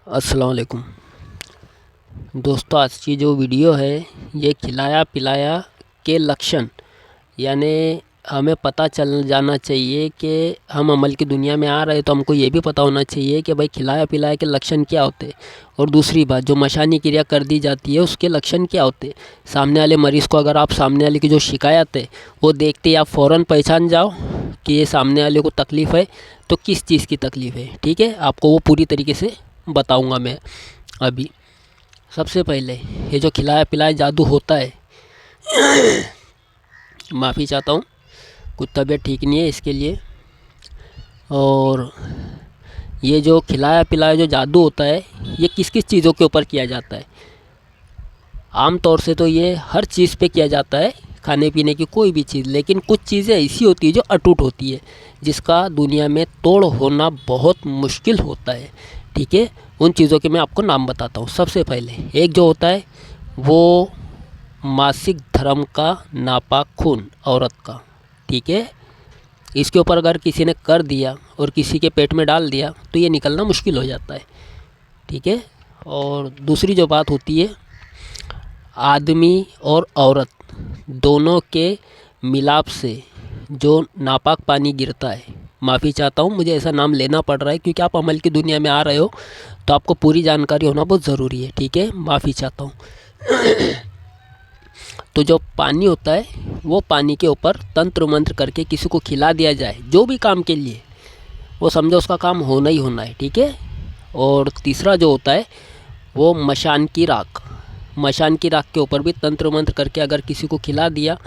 अस्सलाम वालेकुम दोस्तों, आज की जो वीडियो है ये खिलाया पिलाया के लक्षण, यानी हमें पता चल जाना चाहिए कि हम अमल की दुनिया में आ रहे तो हमको ये भी पता होना चाहिए कि भाई खिलाया पिलाया के लक्षण क्या होते हैं। और दूसरी बात, जो मशानी क्रिया कर दी जाती है उसके लक्षण क्या होते हैं। सामने वाले मरीज़ को अगर आप सामने वाले की जो शिकायत है वो देखते ही आप फ़ौरन पहचान जाओ कि ये सामने वाले को तकलीफ़ है तो किस चीज़ की तकलीफ़ है। ठीक है, आपको वो पूरी तरीके से बताऊंगा मैं अभी। सबसे पहले ये जो खिलाया पिलाया जादू होता है, माफ़ी चाहता हूँ, कुछ तबीयत ठीक नहीं है इसके लिए। और ये जो खिलाया पिलाया जो जादू होता है ये किस किस चीज़ों के ऊपर किया जाता है। आम तौर से तो ये हर चीज़ पे किया जाता है, खाने पीने की कोई भी चीज़, लेकिन कुछ चीज़ें ऐसी होती है जो अटूट होती है, जिसका दुनिया में तोड़ होना बहुत मुश्किल होता है। ठीक है, उन चीज़ों के मैं आपको नाम बताता हूँ। सबसे पहले एक जो होता है वो मासिक धर्म का नापाक खून औरत का। ठीक है, इसके ऊपर अगर किसी ने कर दिया और किसी के पेट में डाल दिया तो ये निकलना मुश्किल हो जाता है। ठीक है, और दूसरी जो बात होती है, आदमी और औरत दोनों के मिलाप से जो नापाक पानी गिरता है, माफ़ी चाहता हूँ मुझे ऐसा नाम लेना पड़ रहा है क्योंकि आप अमल की दुनिया में आ रहे हो तो आपको पूरी जानकारी होना बहुत ज़रूरी है। ठीक है, माफ़ी चाहता हूँ। तो जो पानी होता है वो पानी के ऊपर तंत्र मंत्र करके किसी को खिला दिया जाए जो भी काम के लिए, वो समझो उसका काम होना ही होना है। ठीक है, और तीसरा जो होता है वो मशान की राख, मशान की राख के ऊपर भी तंत्र मंत्र करके अगर किसी को खिला दिया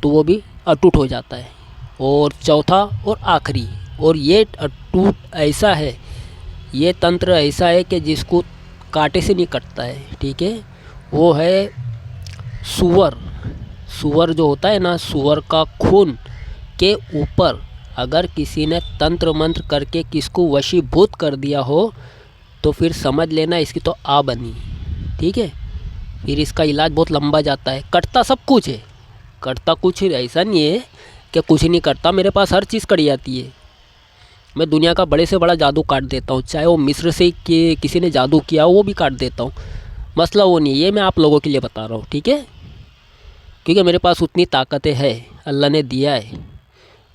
तो वो भी अटूट हो जाता है। और चौथा और आखिरी, और ये अटूट ऐसा है, ये तंत्र ऐसा है कि जिसको कांटे से नहीं कटता है। ठीक है, वो है सूअर। सूअर जो होता है ना, सूअर का खून के ऊपर अगर किसी ने तंत्र मंत्र करके किसको वशीभूत कर दिया हो तो फिर समझ लेना इसकी तो आ बनी। ठीक है, फिर इसका इलाज बहुत लंबा जाता है। कटता सब कुछ है, कटता कुछ ऐसा नहीं है कि कुछ नहीं करता, मेरे पास हर चीज़ कट जाती है। मैं दुनिया का बड़े से बड़ा जादू काट देता हूँ, चाहे वो मिस्र से कि किसी ने जादू किया हो वो भी काट देता हूँ। मसला वो नहीं है, ये मैं आप लोगों के लिए बता रहा हूँ। ठीक है, क्योंकि मेरे पास उतनी ताकतें है, अल्लाह ने दिया है,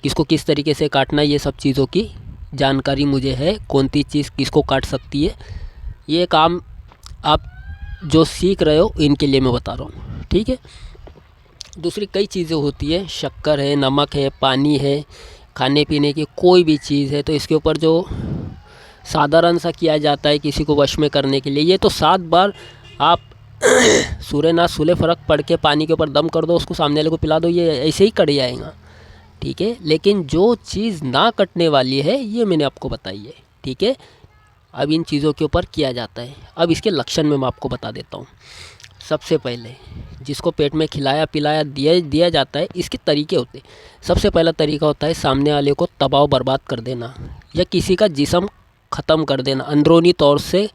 किसको किस तरीके से काटना है ये सब चीज़ों की जानकारी मुझे है, कौन सी चीज़ किसको काट सकती है। ये काम आप जो सीख रहे हो इनके लिए मैं बता रहा हूँ। ठीक है, दूसरी कई चीज़ें होती है, शक्कर है, नमक है, पानी है, खाने पीने की कोई भी चीज़ है, तो इसके ऊपर जो साधारण सा किया जाता है किसी को वश में करने के लिए, ये तो 7 बार आप सूर्य ना सूले फ़र्क पढ़ के पानी के ऊपर दम कर दो, उसको सामने वाले को पिला दो, ये ऐसे ही कट जाएगा। ठीक है, लेकिन जो चीज़ ना कटने वाली है ये मैंने आपको बताई है। ठीक है, अब इन चीज़ों के ऊपर किया जाता है। अब इसके लक्षण में मैं आपको बता देता हूँ। सबसे पहले जिसको पेट में खिलाया पिलाया दिया जाता है, इसके तरीके होते हैं। सबसे पहला तरीका होता है सामने वाले को तबाह बर्बाद कर देना या किसी का जिस्म ख़त्म कर देना अंदरूनी तौर से।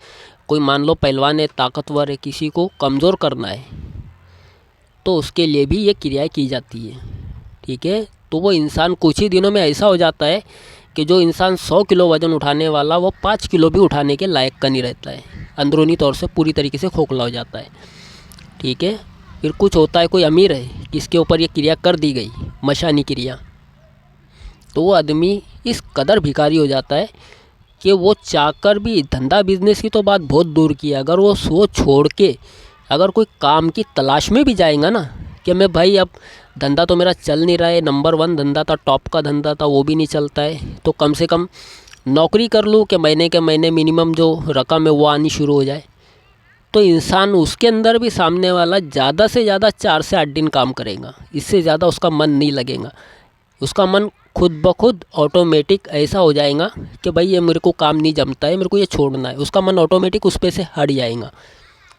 कोई मान लो पहलवान है, ताकतवर है, किसी को कमज़ोर करना है तो उसके लिए भी ये क्रियाएँ की जाती है। ठीक है, तो वो इंसान कुछ ही दिनों में ऐसा हो जाता है कि जो इंसान 100 किलो वज़न उठाने वाला वो 5 किलो भी उठाने के लायक का नहीं रहता है, अंदरूनी तौर से पूरी तरीके से खोखला हो जाता है। ठीक है, फिर कुछ होता है, कोई अमीर है किसके ऊपर ये क्रिया कर दी गई, मशानी क्रिया, तो वो आदमी इस कदर भिखारी हो जाता है कि वो चाहकर भी, धंधा बिजनेस की तो बात बहुत दूर की है, अगर वो सो छोड़ के अगर कोई काम की तलाश में भी जाएगा ना कि मैं भाई अब धंधा तो मेरा चल नहीं रहा है, नंबर 1 धंधा था, टॉप का धंधा था, वो भी नहीं चलता है, तो कम से कम नौकरी कर लूँ कि महीने के महीने मिनिमम जो रकम है वो आनी शुरू हो जाए, तो इंसान उसके अंदर भी सामने वाला ज़्यादा से ज़्यादा 4 से 8 दिन काम करेगा, इससे ज़्यादा उसका मन नहीं लगेगा। उसका मन खुद ब खुद ऑटोमेटिक ऐसा हो जाएगा कि भाई ये मेरे को काम नहीं जमता है, मेरे को ये छोड़ना है, उसका मन ऑटोमेटिक उस पे से हट जाएगा,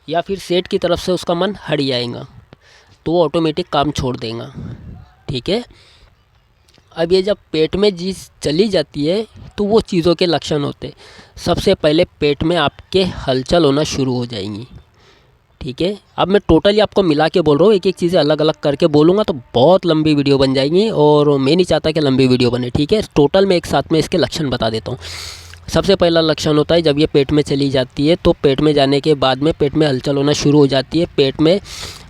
या फिर सेठ की तरफ से उसका मन हट जाएगा तो वो ऑटोमेटिक काम छोड़ देगा। ठीक है, अब ये जब पेट में चीज़ चली जाती है तो वो चीज़ों के लक्षण होते हैं। सबसे पहले पेट में आपके हलचल होना शुरू हो जाएंगी। ठीक है, अब मैं टोटली आपको मिला के बोल रहा हूँ, एक एक चीज़ें अलग अलग करके बोलूँगा तो बहुत लंबी वीडियो बन जाएगी और मैं नहीं चाहता कि लंबी वीडियो बने। ठीक है, टोटल मैं एक साथ में इसके लक्षण बता देता हूँ। सबसे पहला लक्षण होता है जब ये पेट में चली जाती है, तो पेट में जाने के बाद में पेट में हलचल होना शुरू हो जाती है, पेट में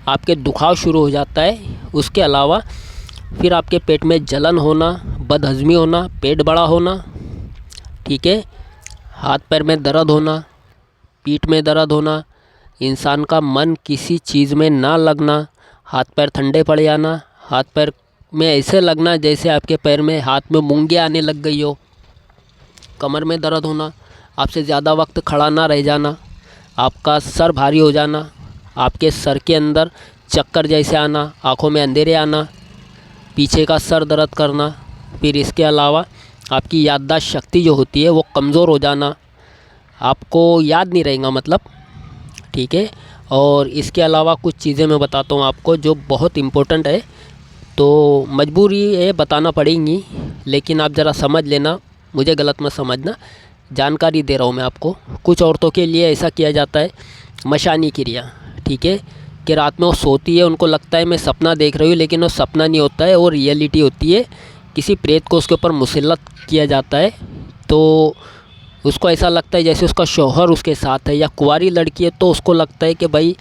आपके दुखाव शुरू हो जाता है। उसके अलावा फिर आपके पेट में जलन होना, बदहज़मी होना, पेट बड़ा होना, ठीक है, हाथ पैर में दर्द होना, पीठ में दर्द होना, इंसान का मन किसी चीज़ में ना लगना, हाथ पैर ठंडे पड़ जाना, हाथ पैर में ऐसे लगना जैसे आपके पैर में हाथ में मूंगे आने लग गई हो, कमर में दर्द होना, आपसे ज़्यादा वक्त खड़ा ना रह जाना, आपका सर भारी हो जाना, आपके सर के अंदर चक्कर जैसे आना, आँखों में अंधेरे आना, पीछे का सर दर्द करना। फिर इसके अलावा आपकी याददाश्त शक्ति जो होती है वो कमज़ोर हो जाना, आपको याद नहीं रहेगा मतलब, ठीक है। और इसके अलावा कुछ चीज़ें मैं बताता हूँ आपको जो बहुत इम्पोर्टेंट है, तो मजबूरी है बताना पड़ेंगी, लेकिन आप ज़रा समझ लेना, मुझे गलत मत समझना, जानकारी दे रहा हूँ मैं आपको। कुछ औरतों के लिए ऐसा किया जाता है मशानी क्रिया, ठीक है, कि रात में वो सोती है, उनको लगता है मैं सपना देख रही हूँ, लेकिन वो सपना नहीं होता है, वो रियलिटी होती है। किसी प्रेत को उसके ऊपर मुसल्लत किया जाता है, तो उसको ऐसा लगता है जैसे उसका शौहर उसके साथ है, या कुंवारी लड़की है तो उसको लगता है कि भाई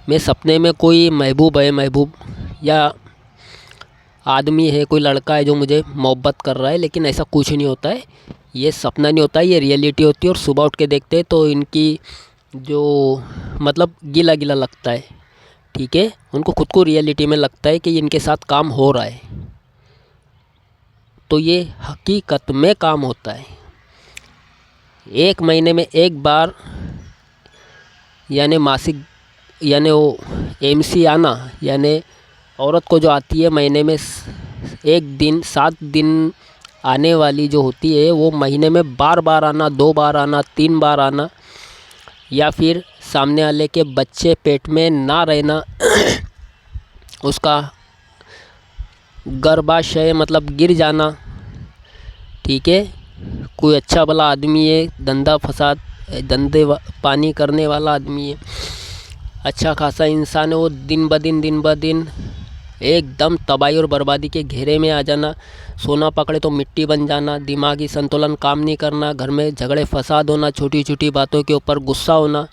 मैं सपने में कोई महबूब है, महबूब या आदमी है, कोई लड़का है जो मुझे मोहब्बत कर रहा है, लेकिन ऐसा कुछ नहीं होता है, ये सपना नहीं होता है, ये रियलिटी होती है। और सुबह उठ के देखते हैं तो इनकी जो मतलब गीला गीला लगता है, ठीक है, उनको खुद को रियलिटी में लगता है कि इनके साथ काम हो रहा है, तो ये हकीकत में काम होता है। 1 महीने में एक बार यानी मासिक यानी वो एमसी आना, यानी औरत को जो आती है महीने में एक दिन 7 दिन आने वाली जो होती है, वो महीने में बार बार आना, 2 बार आना, 3 बार आना, या फिर सामने वाले के बच्चे पेट में ना रहना, उसका गर्भाशय मतलब गिर जाना, ठीक है। कोई अच्छा भला आदमी है, धंधा फसाद धंधे पानी करने वाला आदमी है, अच्छा खासा इंसान है, वो दिन ब दिन एकदम तबाही और बर्बादी के घेरे में आ जाना, सोना पकड़े तो मिट्टी बन जाना, दिमागी संतुलन काम नहीं करना, घर में झगड़े फसाद होना, छोटी छोटी बातों के ऊपर गुस्सा होना,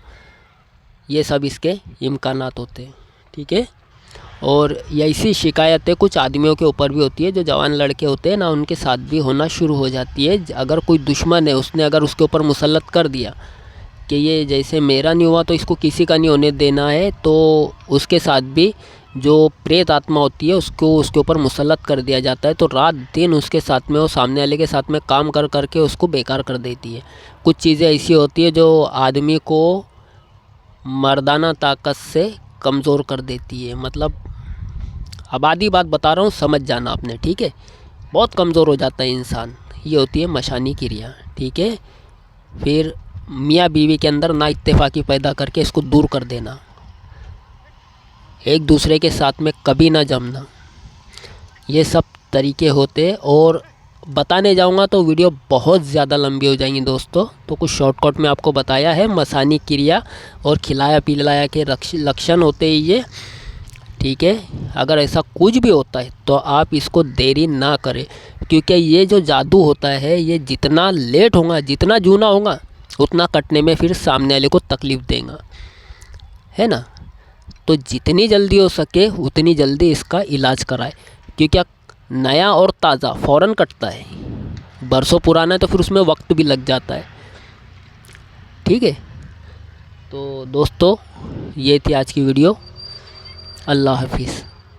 ये सब इसके इम्कानात होते हैं, ठीक है। और ऐसी शिकायतें कुछ आदमियों के ऊपर भी होती है, जो जवान लड़के होते हैं ना, उनके साथ भी होना शुरू हो जाती है। अगर कोई दुश्मन है, उसने अगर उसके ऊपर मुसल्लत कर दिया कि ये जैसे मेरा नहीं हुआ तो इसको किसी का नहीं होने देना है, तो उसके साथ भी जो प्रेत आत्मा होती है उसको उसके ऊपर मुसल्लत कर दिया जाता है, तो रात दिन उसके साथ में, वो सामने वाले के साथ में काम कर करके उसको बेकार कर देती है। कुछ चीज़ें ऐसी होती है जो आदमी को मर्दाना ताकत से कमज़ोर कर देती है, मतलब आबादी बात बता रहा हूँ, समझ जाना आपने, ठीक है। बहुत कमज़ोर हो जाता है इंसान, ये होती है मशानी क्रिया, ठीक है। फिर मियाँ बीवी के अंदर ना इत्तेफाकी पैदा करके इसको दूर कर देना, एक दूसरे के साथ में कभी ना जमना, ये सब तरीके होते। और बताने जाऊंगा तो वीडियो बहुत ज़्यादा लंबी हो जाएंगी दोस्तों, तो कुछ शॉर्टकट में आपको बताया है। मशानी क्रिया और खिलाया पिलाया के लक्षण होते हैं ये, ठीक है। अगर ऐसा कुछ भी होता है तो आप इसको देरी ना करें, क्योंकि ये जो जादू होता है ये जितना लेट होगा, जितना जूना होगा, उतना कटने में फिर सामने वाले को तकलीफ़ देगा, है ना। तो जितनी जल्दी हो सके उतनी जल्दी इसका इलाज कराए, क्योंकि नया और ताज़ा फ़ौरन कटता है, बरसों पुराना है तो फिर उसमें वक्त भी लग जाता है, ठीक है। तो दोस्तों ये थी आज की वीडियो, अल्लाह हाफिज़।